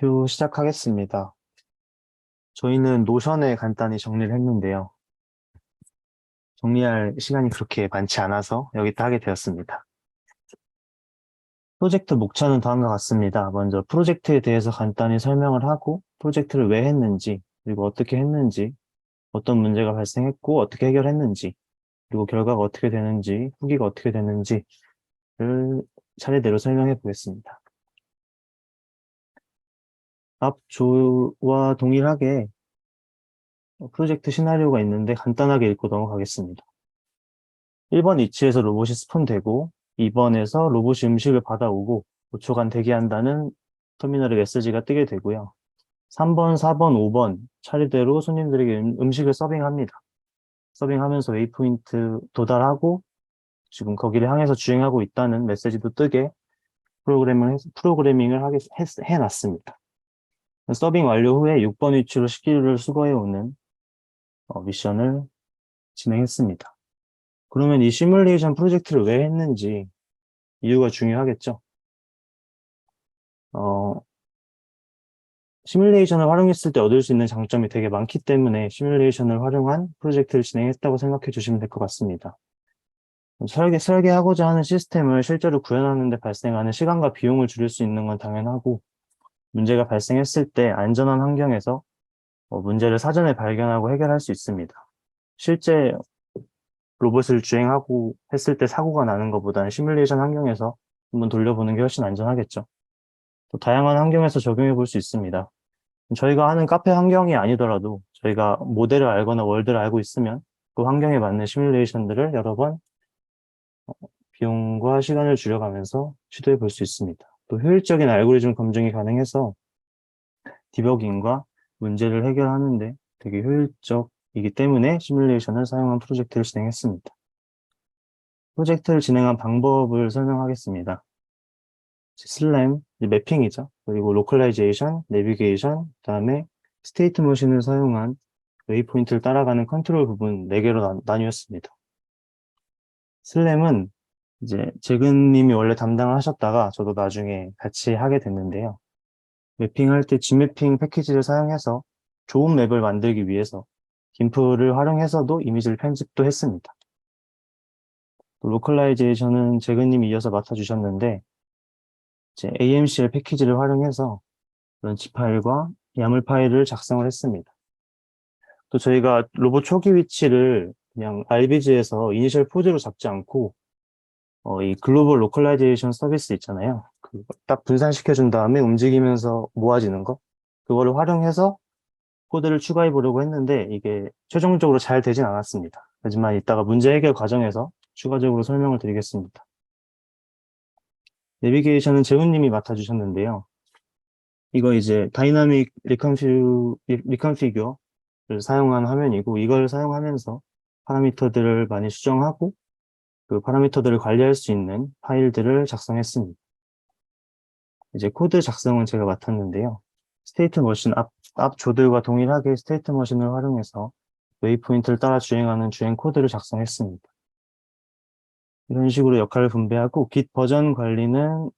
발표 시작하겠습니다. 저희는 노션에 간단히 정리를 했는데요. 정리할 시간이 그렇게 많지 않아서 여기다 하게 되었습니다. 프로젝트 목차는 다음과 같습니다. 먼저 프로젝트에 대해서 간단히 설명을 하고, 프로젝트를 왜 했는지, 그리고 어떻게 했는지, 어떤 문제가 발생했고, 어떻게 해결했는지, 그리고 결과가 어떻게 되는지, 후기가 어떻게 되는지를 차례대로 설명해 보겠습니다. 앞 조와 동일하게 프로젝트 시나리오가 있는데 간단하게 읽고 넘어가겠습니다. 1번 위치에서 로봇이 스폰되고 2번에서 로봇이 음식을 받아오고 5초간 대기한다는 터미널에 메시지가 뜨게 되고요. 3번, 4번, 5번 차례대로 손님들에게 음식을 서빙합니다. 서빙하면서 웨이포인트 도달하고 지금 거기를 향해서 주행하고 있다는 메시지도 뜨게 프로그래밍을 해놨습니다. 서빙 완료 후에 6번 위치로 식기류를 수거해 오는 미션을 진행했습니다. 그러면 이 시뮬레이션 프로젝트를 왜 했는지 이유가 중요하겠죠. 시뮬레이션을 활용했을 때 얻을 수 있는 장점이 되게 많기 때문에 시뮬레이션을 활용한 프로젝트를 진행했다고 생각해 주시면 될 것 같습니다. 설계하고자 하는 시스템을 실제로 구현하는 데 발생하는 시간과 비용을 줄일 수 있는 건 당연하고, 문제가 발생했을 때 안전한 환경에서 문제를 사전에 발견하고 해결할 수 있습니다. 실제 로봇을 주행하고 했을 때 사고가 나는 것보다는 시뮬레이션 환경에서 한번 돌려보는 게 훨씬 안전하겠죠. 또 다양한 환경에서 적용해 볼 수 있습니다. 저희가 하는 카페 환경이 아니더라도 저희가 모델을 알거나 월드를 알고 있으면 그 환경에 맞는 시뮬레이션들을 여러 번 비용과 시간을 줄여가면서 시도해 볼 수 있습니다. 또 효율적인 알고리즘 검증이 가능해서 디버깅과 문제를 해결하는데 되게 효율적이기 때문에 시뮬레이션을 사용한 프로젝트를 진행했습니다. 프로젝트를 진행한 방법을 설명하겠습니다. 슬램, 매핑이죠. 그리고 로컬라이제이션, 내비게이션, 그다음에 스테이트 머신을 사용한 웨이포인트를 따라가는 컨트롤 부분 4개로 나뉘었습니다. 슬램은 이제 재근님이 원래 담당을 하셨다가 저도 나중에 같이 하게 됐는데요. 매핑할 때 G매핑 패키지를 사용해서 좋은 맵을 만들기 위해서 김프를 활용해서도 이미지를 편집도 했습니다. 로컬라이제이션은 재근님이 이어서 맡아주셨는데 이제 AMCL 패키지를 활용해서 런치 파일과 야물 파일을 작성을 했습니다. 또 저희가 로봇 초기 위치를 그냥 RBG에서 이니셜 포즈로 잡지 않고 이 글로벌 로컬라이제이션 서비스 있잖아요. 딱 분산시켜준 다음에 움직이면서 모아지는 거. 그거를 활용해서 코드를 추가해 보려고 했는데 이게 최종적으로 잘 되진 않았습니다. 하지만 이따가 문제 해결 과정에서 추가적으로 설명을 드리겠습니다. 내비게이션은 재훈님이 맡아주셨는데요. 이거 이제 다이나믹 리컨피규어를 사용한 화면이고 이걸 사용하면서 파라미터들을 많이 수정하고 그 파라미터들을 관리할 수 있는 파일들을 작성했습니다. 이제 코드 작성은 제가 맡았는데요. 스테이트 머신 앞 조들과 동일하게 스테이트 머신을 활용해서 웨이포인트를 따라 주행하는 주행 코드를 작성했습니다. 이런 식으로 역할을 분배하고 Git 버전 관리는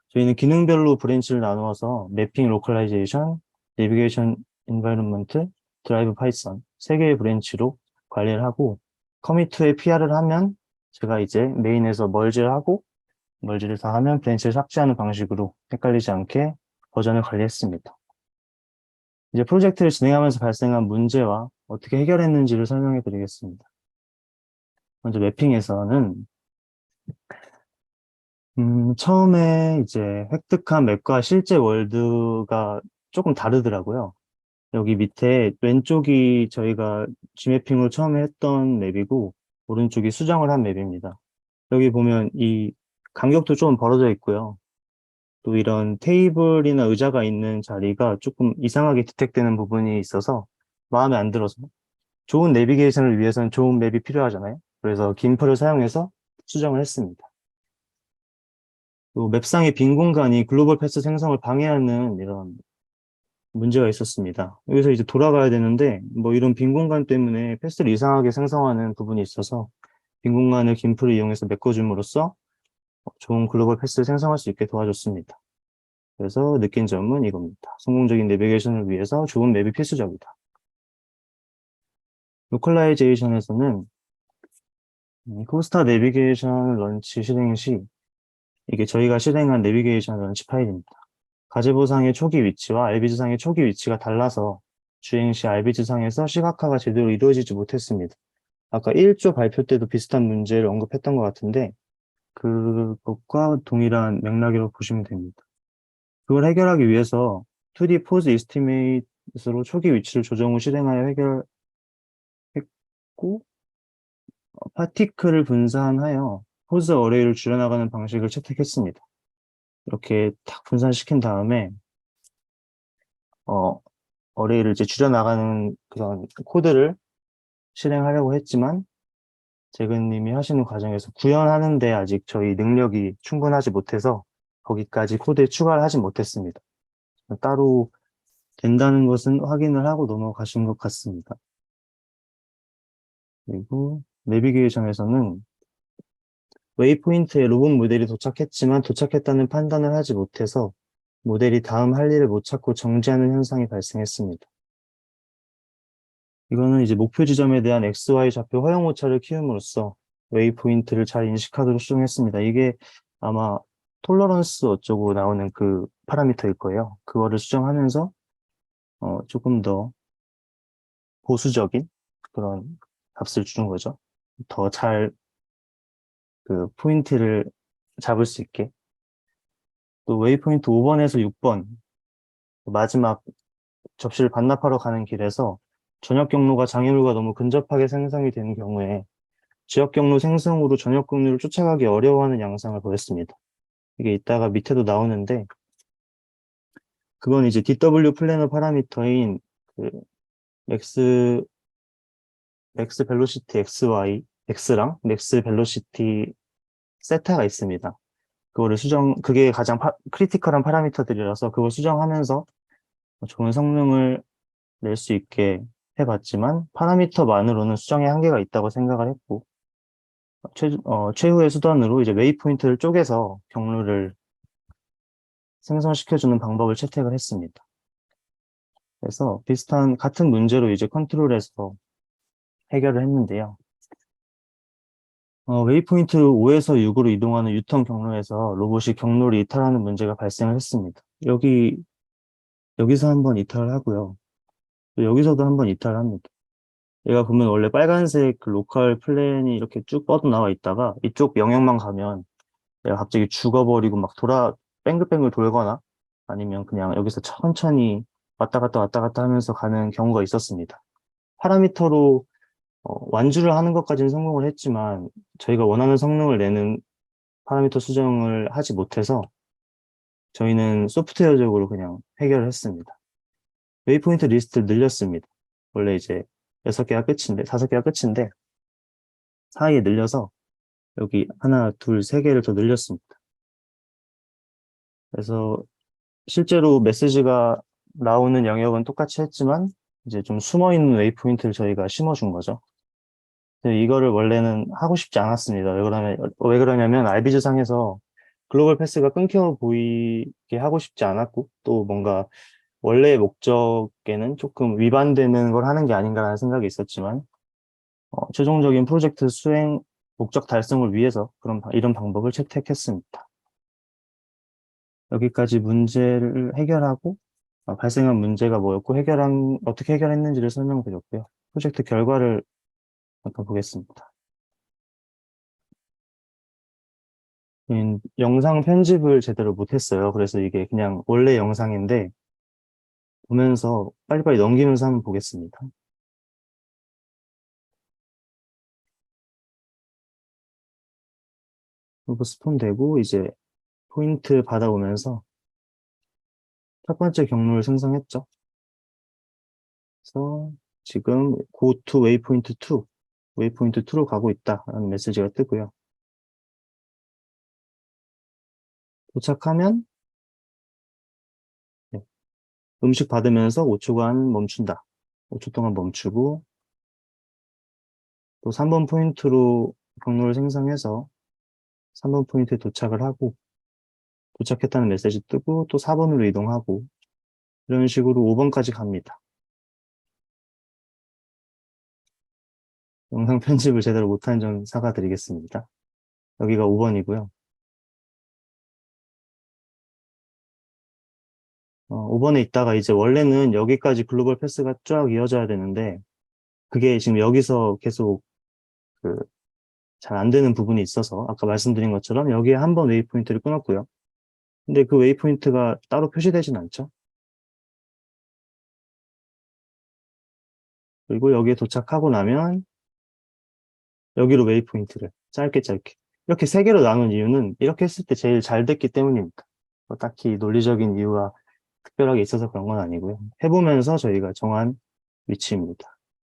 저희는 기능별로 브랜치를 나누어서 매핑 로컬라이제이션, 내비게이션 인바이런먼트, 드라이브 파이썬 3개의 브랜치로 관리를 하고 커미트에 PR을 하면 제가 이제 메인에서 멀지를 하고 멀지를 다 하면 브랜치를 삭제하는 방식으로 헷갈리지 않게 버전을 관리했습니다. 이제 프로젝트를 진행하면서 발생한 문제와 어떻게 해결했는지를 설명해 드리겠습니다. 먼저 매핑에서는 처음에 이제 획득한 맵과 실제 월드가 조금 다르더라고요. 여기 밑에 왼쪽이 저희가 G매핑으로 처음에 했던 맵이고 오른쪽이 수정을 한 맵입니다. 여기 보면 이 간격도 좀 벌어져 있고요. 또 이런 테이블이나 의자가 있는 자리가 조금 이상하게 디텍되는 부분이 있어서 마음에 안 들어서 좋은 내비게이션을 위해서는 좋은 맵이 필요하잖아요. 그래서 김프를 사용해서 수정을 했습니다. 또 맵상의 빈 공간이 글로벌 패스 생성을 방해하는 이런 문제가 있었습니다. 여기서 이제 돌아가야 되는데 뭐 이런 빈 공간 때문에 패스를 이상하게 생성하는 부분이 있어서 빈 공간을 김프를 이용해서 메꿔줌으로써 좋은 글로벌 패스를 생성할 수 있게 도와줬습니다. 그래서 느낀 점은 이겁니다. 성공적인 내비게이션을 위해서 좋은 맵이 필수적이다. 로컬라이제이션에서는 코스타 내비게이션 런치 실행 시 이게 저희가 실행한 내비게이션 런치 파일입니다. 가제보상의 초기 위치와 알비즈상의 초기 위치가 달라서 주행 시 알비즈상에서 시각화가 제대로 이루어지지 못했습니다. 아까 1조 발표 때도 비슷한 문제를 언급했던 것 같은데 그것과 동일한 맥락이라고 보시면 됩니다. 그걸 해결하기 위해서 2D 포즈 이스티메이트로 초기 위치를 조정 후 실행하여 해결했고 파티클을 분산하여 포즈 어레이를 줄여나가는 방식을 채택했습니다. 이렇게 딱 분산시킨 다음에 어레이를 이제 줄여나가는 그런 코드를 실행하려고 했지만 재근님이 하시는 과정에서 구현하는데 아직 저희 능력이 충분하지 못해서 거기까지 코드에 추가를 하지 못했습니다. 따로 된다는 것은 확인을 하고 넘어가신 것 같습니다. 그리고 내비게이션에서는 웨이포인트에 로봇 모델이 도착했지만 도착했다는 판단을 하지 못해서 모델이 다음 할 일을 못 찾고 정지하는 현상이 발생했습니다. 이거는 이제 목표 지점에 대한 XY 좌표 허용 오차를 키움으로써 웨이포인트를 잘 인식하도록 수정했습니다. 이게 아마 톨러런스 어쩌고 나오는 그 파라미터일 거예요. 그거를 수정하면서 조금 더 보수적인 그런 값을 주는 거죠. 더 잘 그 포인트를 잡을 수 있게. 또 웨이포인트 5번에서 6번 마지막 접시를 반납하러 가는 길에서 전역 경로가 장애물과 너무 근접하게 생성이 되는 경우에 지역 경로 생성으로 전역 경로를 쫓아가기 어려워하는 양상을 보였습니다. 이게 이따가 밑에도 나오는데 그건 이제 DW 플래너 파라미터인 그 맥스 벨로시티 XY X랑 맥스 벨로시티 세타가 있습니다. 그게 가장 크리티컬한 파라미터들이라서 그걸 수정하면서 좋은 성능을 낼 수 있게 해봤지만 파라미터만으로는 수정에 한계가 있다고 생각을 했고 최후의 수단으로 이제 웨이포인트를 쪼개서 경로를 생성시켜주는 방법을 채택을 했습니다. 그래서 같은 문제로 이제 컨트롤에서 해결을 했는데요. 웨이포인트 5에서 6으로 이동하는 유턴 경로에서 로봇이 경로를 이탈하는 문제가 발생을 했습니다. 여기서 한번 이탈을 하고요. 또 여기서도 한번 이탈을 합니다. 얘가 보면 원래 빨간색 그 로컬 플랜이 이렇게 쭉 뻗어나와 있다가 이쪽 영역만 가면 얘가 갑자기 죽어버리고 막 뺑글뺑글 돌거나 아니면 그냥 여기서 천천히 왔다 갔다 하면서 가는 경우가 있었습니다. 파라미터로 완주를 하는 것까지는 성공을 했지만 저희가 원하는 성능을 내는 파라미터 수정을 하지 못해서 저희는 소프트웨어적으로 그냥 해결을 했습니다. 웨이포인트 리스트를 늘렸습니다. 원래 이제 5개가 끝인데 사이에 늘려서 여기 하나, 둘, 세 개를 더 늘렸습니다. 그래서 실제로 메시지가 나오는 영역은 똑같이 했지만 이제 좀 숨어있는 웨이포인트를 저희가 심어준 거죠. 근데 이거를 원래는 하고 싶지 않았습니다. 왜 그러냐면 알비즈 상에서 글로벌 패스가 끊겨 보이게 하고 싶지 않았고 또 뭔가 원래의 목적에는 조금 위반되는 걸 하는 게 아닌가라는 생각이 있었지만 최종적인 프로젝트 수행 목적 달성을 위해서 이런 방법을 채택했습니다. 여기까지 문제를 해결하고 발생한 문제가 뭐였고 어떻게 해결했는지를 설명드렸고요. 프로젝트 결과를 잠깐 보겠습니다. 영상 편집을 제대로 못했어요. 그래서 이게 그냥 원래 영상인데 보면서 빨리빨리 넘기면서 한번 보겠습니다. 그리고 스폰 되고 이제 포인트 받아오면서 첫 번째 경로를 생성했죠. 그래서 지금 go to waypoint 2, waypoint 2로 가고 있다라는 메시지가 뜨고요. 도착하면 네, 음식 받으면서 5초간 멈춘다. 5초 동안 멈추고 또 3번 포인트로 경로를 생성해서 3번 포인트에 도착을 하고 도착했다는 메시지 뜨고 또 4번으로 이동하고 이런 식으로 5번까지 갑니다. 영상 편집을 제대로 못한 점 사과드리겠습니다. 여기가 5번이고요. 5번에 있다가 이제 원래는 여기까지 글로벌 패스가 쫙 이어져야 되는데 그게 지금 여기서 계속 그 잘 안 되는 부분이 있어서 아까 말씀드린 것처럼 여기에 한 번 웨이포인트를 끊었고요. 근데 그 웨이포인트가 따로 표시되진 않죠. 그리고 여기에 도착하고 나면 여기로 웨이포인트를 짧게 이렇게 세 개로 나눈 이유는 이렇게 했을 때 제일 잘 됐기 때문입니다. 뭐 딱히 논리적인 이유가 특별하게 있어서 그런 건 아니고요. 해보면서 저희가 정한 위치입니다.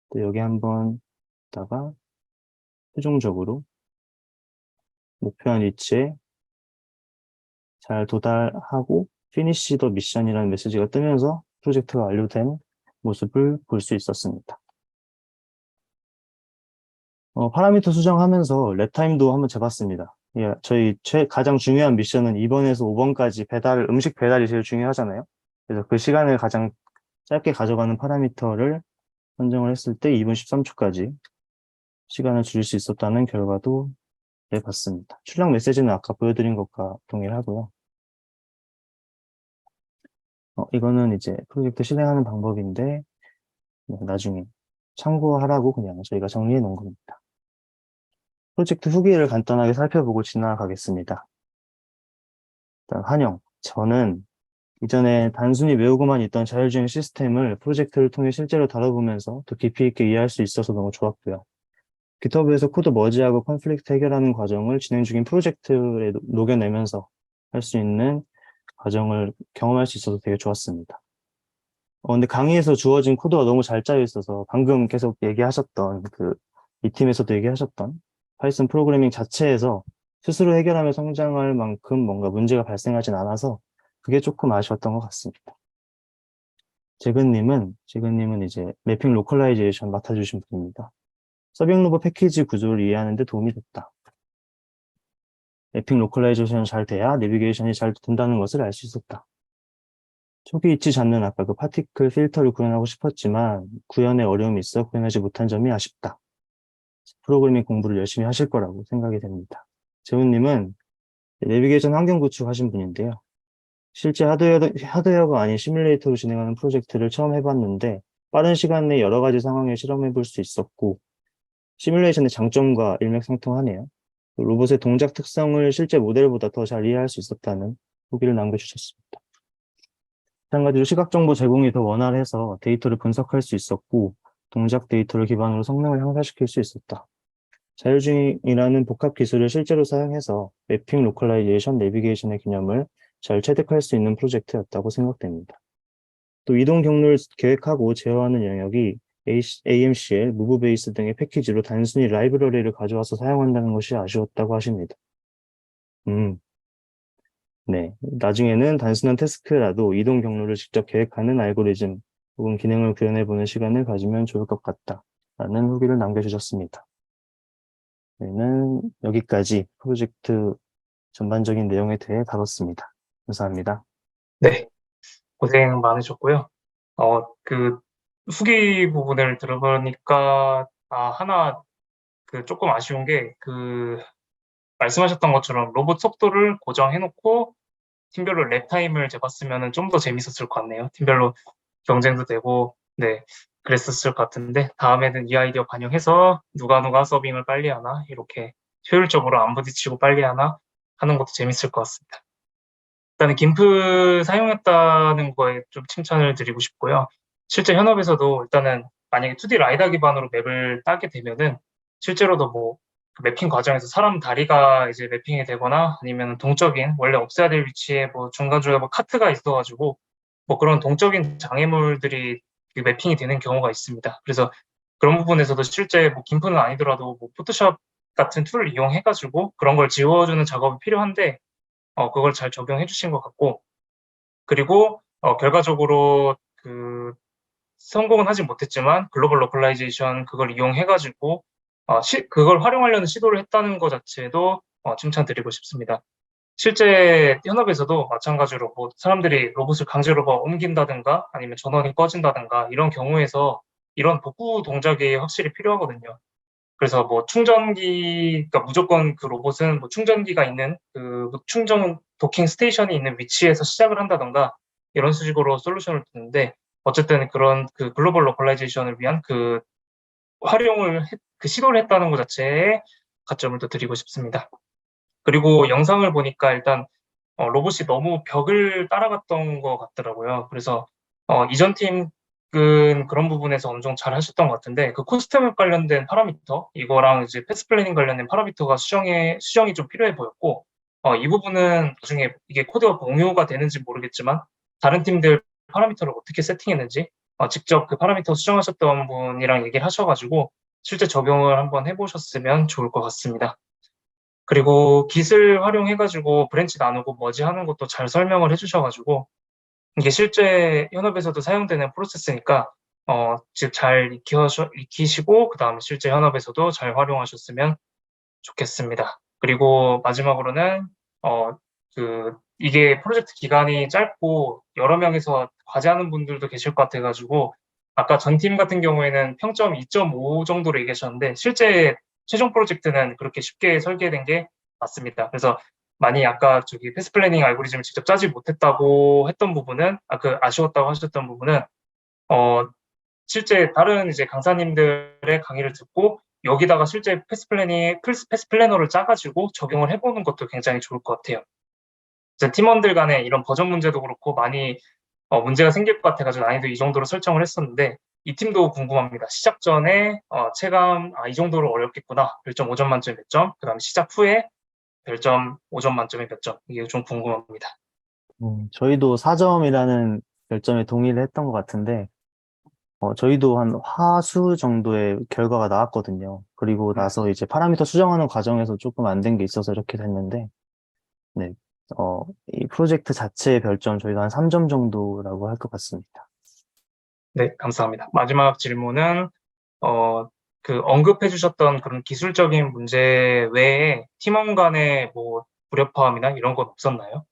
또 여기 한번 다가 최종적으로 목표한 위치에 잘 도달하고 피니시 더 미션이라는 메시지가 뜨면서 프로젝트가 완료된 모습을 볼 수 있었습니다. 파라미터 수정하면서 랩타임도 한번 재봤습니다. 예, 저희 가장 중요한 미션은 2번에서 5번까지 음식 배달이 제일 중요하잖아요. 그래서 그 시간을 가장 짧게 가져가는 파라미터를 선정을 했을 때 2분 13초까지 시간을 줄일 수 있었다는 결과도 내봤습니다. 출력 메시지는 아까 보여드린 것과 동일하고요. 이거는 이제 프로젝트 실행하는 방법인데 나중에 참고하라고 그냥 저희가 정리해 놓은 겁니다. 프로젝트 후기를 간단하게 살펴보고 지나가겠습니다. 일단 환영. 저는 이전에 단순히 외우고만 있던 자율주행 시스템을 프로젝트를 통해 실제로 다뤄보면서 더 깊이 있게 이해할 수 있어서 너무 좋았고요. GitHub에서 코드 머지하고 컨플릭트 해결하는 과정을 진행 중인 프로젝트에 녹여내면서 할 수 있는 과정을 경험할 수 있어서 되게 좋았습니다. 근데 강의에서 주어진 코드가 너무 잘 짜여 있어서 방금 계속 얘기하셨던 이 팀에서도 얘기하셨던 파이썬 프로그래밍 자체에서 스스로 해결하며 성장할 만큼 뭔가 문제가 발생하진 않아서 그게 조금 아쉬웠던 것 같습니다. 재근님은 이제 매핑 로컬라이제이션 맡아주신 분입니다. 서빙 로버 패키지 구조를 이해하는 데 도움이 됐다. 매핑 로컬라이제이션이 잘 돼야 내비게이션이 잘 된다는 것을 알 수 있었다. 초기 위치 잡는 아까 그 파티클 필터를 구현하고 싶었지만 구현에 어려움이 있어 구현하지 못한 점이 아쉽다. 프로그래밍 공부를 열심히 하실 거라고 생각이 됩니다. 재훈님은 내비게이션 환경 구축하신 분인데요. 실제 하드웨어가 아닌 시뮬레이터로 진행하는 프로젝트를 처음 해봤는데 빠른 시간 내에 여러 가지 상황을 실험해 볼 수 있었고 시뮬레이션의 장점과 일맥상통하네요. 로봇의 동작 특성을 실제 모델보다 더 잘 이해할 수 있었다는 후기를 남겨주셨습니다. 마찬가지로 시각 정보 제공이 더 원활해서 데이터를 분석할 수 있었고 동작 데이터를 기반으로 성능을 향상시킬 수 있었다. 자율주행이라는 복합 기술을 실제로 사용해서 매핑, 로컬라이제이션, 내비게이션의 개념을 잘 체득할 수 있는 프로젝트였다고 생각됩니다. 또 이동 경로를 계획하고 제어하는 영역이 AMCL, 무브베이스 등의 패키지로 단순히 라이브러리를 가져와서 사용한다는 것이 아쉬웠다고 하십니다. 네. 나중에는 단순한 태스크라도 이동 경로를 직접 계획하는 알고리즘 혹은 기능을 구현해보는 시간을 가지면 좋을 것 같다. 라는 후기를 남겨주셨습니다. 저희는 여기까지 프로젝트 전반적인 내용에 대해 다뤘습니다. 감사합니다. 네, 고생 많으셨고요. 그 후기 부분을 들어보니까 하나 조금 아쉬운 게 말씀하셨던 것처럼 로봇 속도를 고정해놓고 팀별로 랩 타임을 재봤으면 좀 더 재밌었을 것 같네요. 팀별로 경쟁도 되고, 네, 그랬었을 것 같은데 다음에는 이 아이디어 반영해서 누가 서빙을 빨리 하나 이렇게 효율적으로 안 부딪히고 빨리 하나 하는 것도 재밌을 것 같습니다. 일단은 김프 사용했다는 거에 좀 칭찬을 드리고 싶고요. 실제 현업에서도 일단은 만약에 2D 라이다 기반으로 맵을 따게 되면은 실제로도 그 매핑 과정에서 사람 다리가 이제 매핑이 되거나 아니면 동적인 원래 없애야 될 위치에 중간중간에 카트가 있어가지고 그런 동적인 장애물들이 그 매핑이 되는 경우가 있습니다. 그래서 그런 부분에서도 실제 김프는 아니더라도 포토샵 같은 툴을 이용해가지고 그런 걸 지워주는 작업이 필요한데 그걸 잘 적용해 주신 것 같고, 그리고 결과적으로 성공은 하지 못했지만 글로벌 로컬라이제이션 그걸 이용해가지고 그걸 활용하려는 시도를 했다는 것 자체도 칭찬드리고 싶습니다. 실제 현업에서도 마찬가지로 뭐 사람들이 로봇을 강제로 막 옮긴다든가 아니면 전원이 꺼진다든가 이런 경우에서 이런 복구 동작이 확실히 필요하거든요. 그래서 뭐 충전기, 그러니까 무조건 그 로봇은 뭐 충전기가 있는 그 충전 도킹 스테이션이 있는 위치에서 시작을 한다던가 이런 식으로 솔루션을 두는데 어쨌든 그런 그 글로벌 로컬라이제이션을 위한 그 그 시도를 했다는 것 자체에 가점을 더 드리고 싶습니다. 그리고 영상을 보니까 일단 로봇이 너무 벽을 따라갔던 것 같더라고요. 그래서 이전 팀은 그런 부분에서 어느 정도 잘 하셨던 것 같은데 그 코스텀 관련된 파라미터 이거랑 이제 패스 플래닝 관련된 파라미터가 수정이 좀 필요해 보였고 이 부분은 나중에 이게 코드가 공유가 되는지 모르겠지만 다른 팀들 파라미터를 어떻게 세팅했는지 직접 그 파라미터 수정하셨던 분이랑 얘기를 하셔가지고 실제 적용을 한번 해보셨으면 좋을 것 같습니다. 그리고 깃을 활용해가지고 브랜치 나누고 머지 하는 것도 잘 설명을 해주셔가지고 이게 실제 현업에서도 사용되는 프로세스니까 즉 잘 익히시고 그 다음에 실제 현업에서도 잘 활용하셨으면 좋겠습니다. 그리고 마지막으로는 이게 프로젝트 기간이 짧고 여러 명이서 과제하는 분들도 계실 것 같아가지고 아까 전 팀 같은 경우에는 평점 2.5 정도로 얘기하셨는데 실제 최종 프로젝트는 그렇게 쉽게 설계된 게 맞습니다. 그래서 많이 아까 저기 패스 플래닝 알고리즘을 직접 짜지 못했다고 했던 부분은 아쉬웠다고 하셨던 부분은 실제 다른 이제 강사님들의 강의를 듣고 여기다가 실제 패스 플래너를 짜가지고 적용을 해보는 것도 굉장히 좋을 것 같아요. 이제 팀원들 간에 이런 버전 문제도 그렇고 많이 문제가 생길 것 같아가지고 난이도 이 정도로 설정을 했었는데 이 팀도 궁금합니다. 시작 전에 체감 이 정도로 어렵겠구나. 별점 5점 만점에 몇 점? 그다음 시작 후에 별점 5점 만점에 몇 점? 이게 좀 궁금합니다. 저희도 4점이라는 결점에 동의를 했던 것 같은데, 저희도 한 화수 정도의 결과가 나왔거든요. 그리고 나서 이제 파라미터 수정하는 과정에서 조금 안 된 게 있어서 이렇게 됐는데, 네, 이 프로젝트 자체의 별점 저희가 한 3점 정도라고 할 것 같습니다. 네, 감사합니다. 마지막 질문은 언급해 주셨던 그런 기술적인 문제 외에 팀원 간의 뭐 불협화음이나 이런 건 없었나요?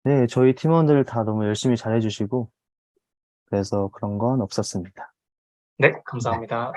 네, 저희 팀원들 다 너무 열심히 잘해주시고, 그래서 그런 건 없었습니다. 네, 네. 감사합니다.